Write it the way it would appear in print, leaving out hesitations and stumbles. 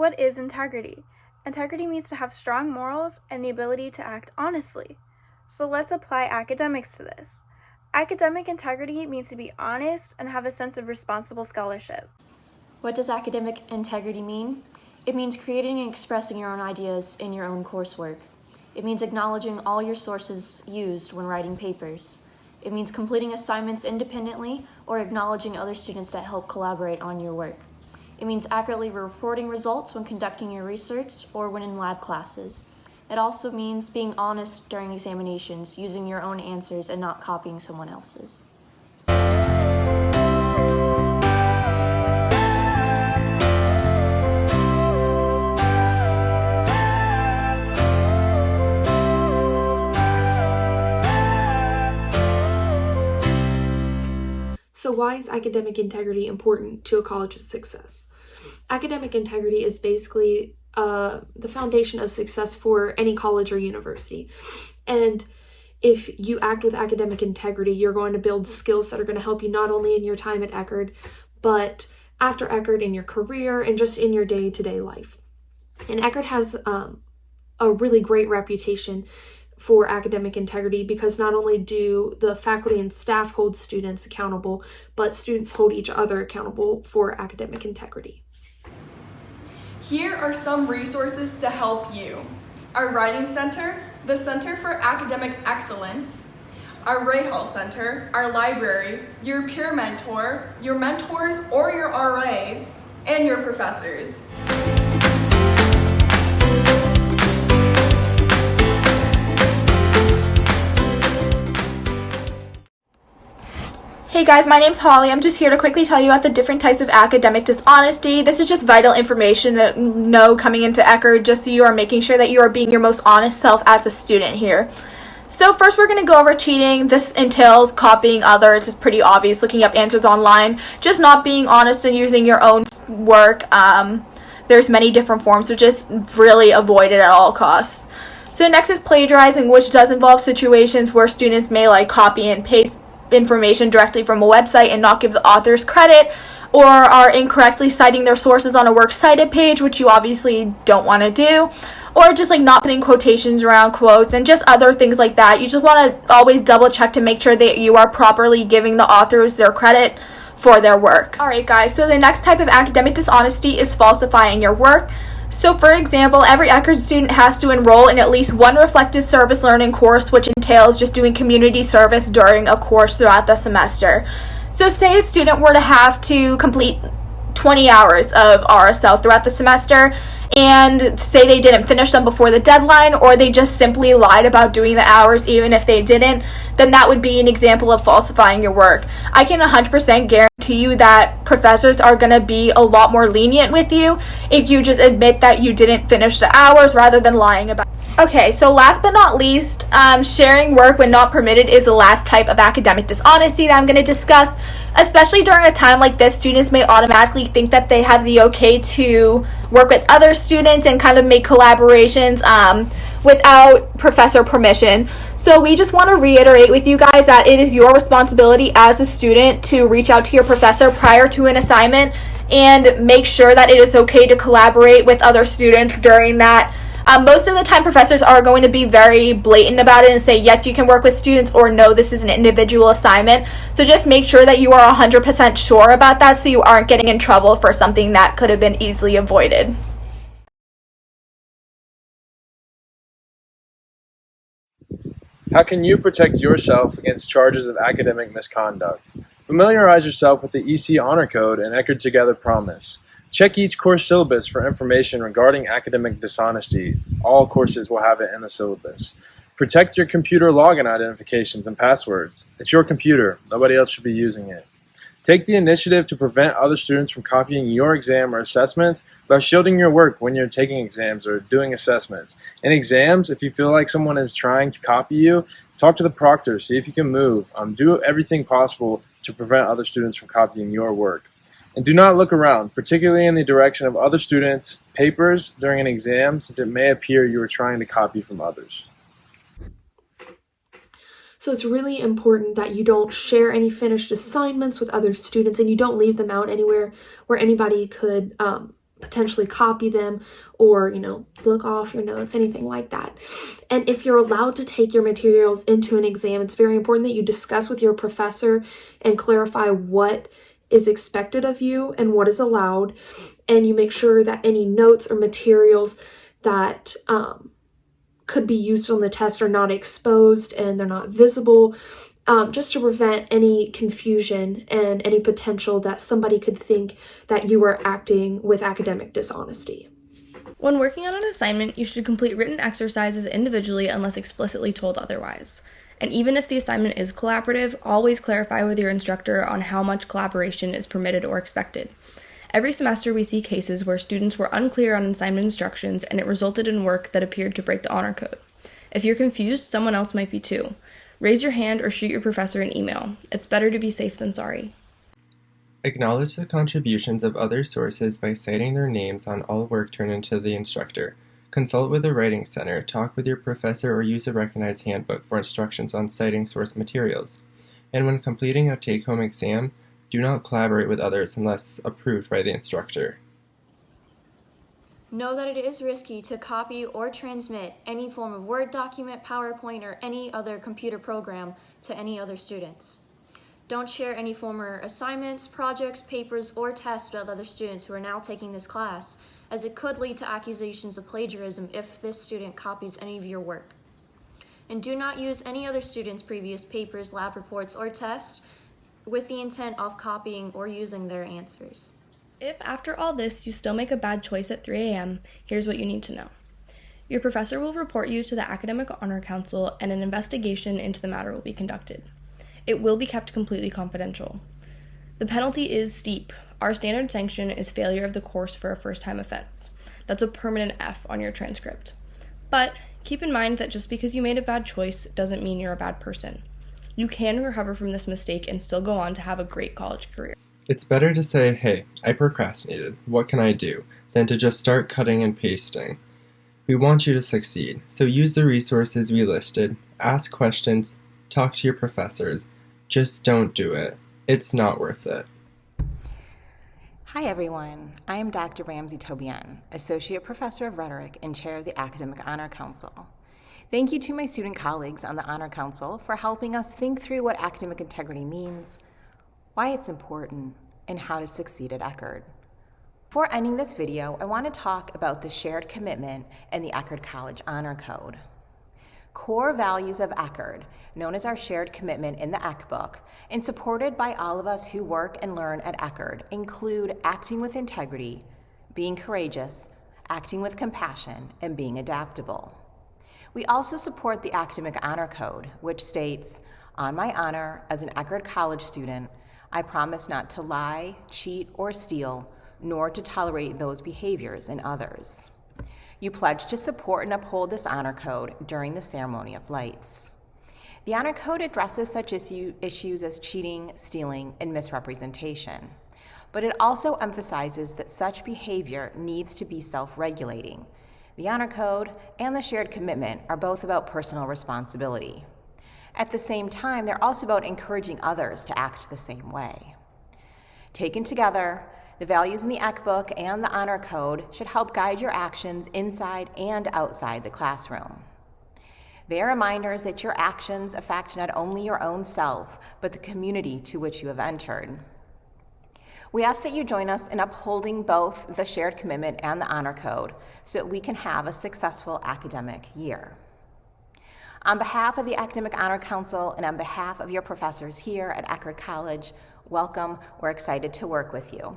what is integrity? Integrity means to have strong morals and the ability to act honestly. So let's apply academics to this. Academic integrity means to be honest and have a sense of responsible scholarship. What does academic integrity mean? It means creating and expressing your own ideas in your own coursework. It means acknowledging all your sources used when writing papers. It means completing assignments independently or acknowledging other students that help collaborate on your work. It means accurately reporting results when conducting your research or when in lab classes. It also means being honest during examinations, using your own answers and not copying someone else's. So why is academic integrity important to a college's success? Academic integrity is basically the foundation of success for any college or university. And if you act with academic integrity, you're going to build skills that are going to help you not only in your time at Eckerd, but after Eckerd in your career and just in your day-to-day life. And Eckerd has a really great reputation for academic integrity because not only do the faculty and staff hold students accountable, but students hold each other accountable for academic integrity. Here are some resources to help you. Our Writing Center, the Center for Academic Excellence, our Rahal Center, our library, your peer mentor, your mentors or your RAs, and your professors. Hey guys, my name's Holly. I'm just here to quickly tell you about the different types of academic dishonesty. This is just vital information to know coming into Eckerd, just so you are making sure that you are being your most honest self as a student here. So first we're going to go over cheating. This entails copying others. It's pretty obvious, looking up answers online, just not being honest and using your own work. There's many different forms, so just really avoid it at all costs. So next is plagiarizing, which does involve situations where students may copy and paste information directly from a website and not give the authors credit, or are incorrectly citing their sources on a works cited page, which you obviously don't want to do, or just not putting quotations around quotes and just other things like that. You just want to always double check to make sure that you are properly giving the authors their credit for their work. Alright guys, so the next type of academic dishonesty is falsifying your work. So for example, every Eckerd student has to enroll in at least one reflective service learning course, which entails just doing community service during a course throughout the semester. So say a student were to have to complete 20 hours of RSL throughout the semester, and say they didn't finish them before the deadline, or they just simply lied about doing the hours even if they didn't, then that would be an example of falsifying your work. I can 100% guarantee you that professors are going to be a lot more lenient with you if you just admit that you didn't finish the hours rather than lying about it. Okay, so last but not least, sharing work when not permitted is the last type of academic dishonesty that I'm going to discuss. Especially during a time like this, students may automatically think that they have the okay to work with other students and kind of make collaborations without professor permission. So we just want to reiterate with you guys that it is your responsibility as a student to reach out to your professor prior to an assignment and make sure that it is okay to collaborate with other students during that. Most of the time, professors are going to be very blatant about it and say, yes, you can work with students, or no, this is an individual assignment. So just make sure that you are 100% sure about that so you aren't getting in trouble for something that could have been easily avoided. How can you protect yourself against charges of academic misconduct? Familiarize yourself with the EC Honor Code and Eckerd Together Promise. Check each course syllabus for information regarding academic dishonesty. All courses will have it in the syllabus. Protect your computer login identifications and passwords. It's your computer. Nobody else should be using it. Take the initiative to prevent other students from copying your exam or assessments by shielding your work when you're taking exams or doing assessments. In exams, if you feel like someone is trying to copy you, talk to the proctor, see if you can move. Do everything possible to prevent other students from copying your work. And do not look around, particularly in the direction of other students' papers during an exam, since it may appear you are trying to copy from others. So it's really important that you don't share any finished assignments with other students and you don't leave them out anywhere where anybody could potentially copy them or, look off your notes, anything like that. And if you're allowed to take your materials into an exam, it's very important that you discuss with your professor and clarify what is expected of you and what is allowed. And you make sure that any notes or materials that could be used on the test are not exposed and they're not visible, just to prevent any confusion and any potential that somebody could think that you were acting with academic dishonesty. When working on an assignment, you should complete written exercises individually unless explicitly told otherwise. And even if the assignment is collaborative, always clarify with your instructor on how much collaboration is permitted or expected. Every semester we see cases where students were unclear on assignment instructions and it resulted in work that appeared to break the honor code. If you're confused, someone else might be too. Raise your hand or shoot your professor an email. It's better to be safe than sorry. Acknowledge the contributions of other sources by citing their names on all work turned into the instructor. Consult with the Writing Center, talk with your professor, or use a recognized handbook for instructions on citing source materials. And when completing a take-home exam, do not collaborate with others unless approved by the instructor. Know that it is risky to copy or transmit any form of Word document, PowerPoint, or any other computer program to any other students. Don't share any former assignments, projects, papers, or tests with other students who are now taking this class, as it could lead to accusations of plagiarism if this student copies any of your work. And do not use any other student's previous papers, lab reports, or tests with the intent of copying or using their answers. If after all this you still make a bad choice at 3 a.m., here's what you need to know. Your professor will report you to the Academic Honor Council and an investigation into the matter will be conducted. It will be kept completely confidential. The penalty is steep. Our standard sanction is failure of the course for a first-time offense. That's a permanent F on your transcript. But keep in mind that just because you made a bad choice doesn't mean you're a bad person. You can recover from this mistake and still go on to have a great college career. It's better to say, hey, I procrastinated, what can I do, than to just start cutting and pasting. We want you to succeed, so use the resources we listed, ask questions, talk to your professors. Just don't do it. It's not worth it. Hi everyone, I am Dr. Ramsey Tobian, Associate Professor of Rhetoric and Chair of the Academic Honor Council. Thank you to my student colleagues on the Honor Council for helping us think through what academic integrity means, why it's important, and how to succeed at Eckerd. Before ending this video, I want to talk about the shared commitment and the Eckerd College Honor Code. Core values of Eckerd, known as our shared commitment in the ECK book, and supported by all of us who work and learn at Eckerd, include acting with integrity, being courageous, acting with compassion, and being adaptable. We also support the Academic Honor Code, which states, on my honor as an Eckerd College student, I promise not to lie, cheat, or steal, nor to tolerate those behaviors in others. You pledge to support and uphold this honor code during the ceremony of lights. The honor code addresses such issues as cheating, stealing, and misrepresentation, but it also emphasizes that such behavior needs to be self-regulating. The honor code and the shared commitment are both about personal responsibility. At the same time, they're also about encouraging others to act the same way. Taken together, the values in the ECK book and the honor code should help guide your actions inside and outside the classroom. They are reminders that your actions affect not only your own self, but the community to which you have entered. We ask that you join us in upholding both the shared commitment and the honor code so that we can have a successful academic year. On behalf of the Academic Honor Council and on behalf of your professors here at Eckerd College, welcome. We're excited to work with you.